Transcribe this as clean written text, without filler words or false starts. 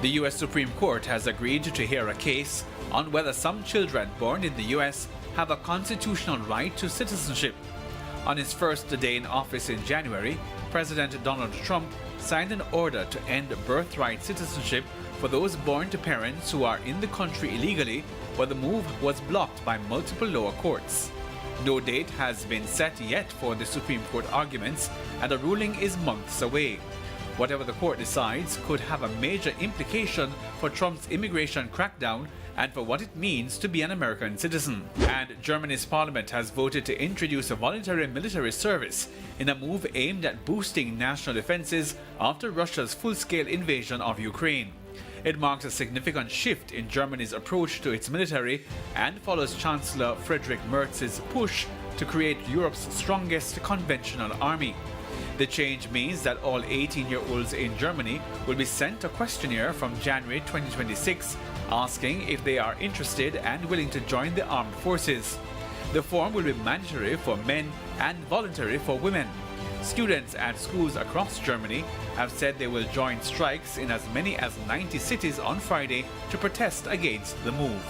The U.S. Supreme Court has agreed to hear a case on whether some children born in the U.S. have a constitutional right to citizenship. On his first day in office in January, President Donald Trump signed an order to end birthright citizenship for those born to parents who are in the country illegally, but the move was blocked by multiple lower courts. No date has been set yet for the Supreme Court arguments, and a ruling is months away. Whatever the court decides could have a major implication for Trump's immigration crackdown and for what it means to be an American citizen. And Germany's parliament has voted to introduce a voluntary military service in a move aimed at boosting national defenses after Russia's full-scale invasion of Ukraine. It marks a significant shift in Germany's approach to its military and follows Chancellor Friedrich Merz's push to create Europe's strongest conventional army. The change means that all 18-year-olds in Germany will be sent a questionnaire from January 2026 asking if they are interested and willing to join the armed forces. The form will be mandatory for men and voluntary for women. Students at schools across Germany have said they will join strikes in as many as 90 cities on Friday to protest against the move.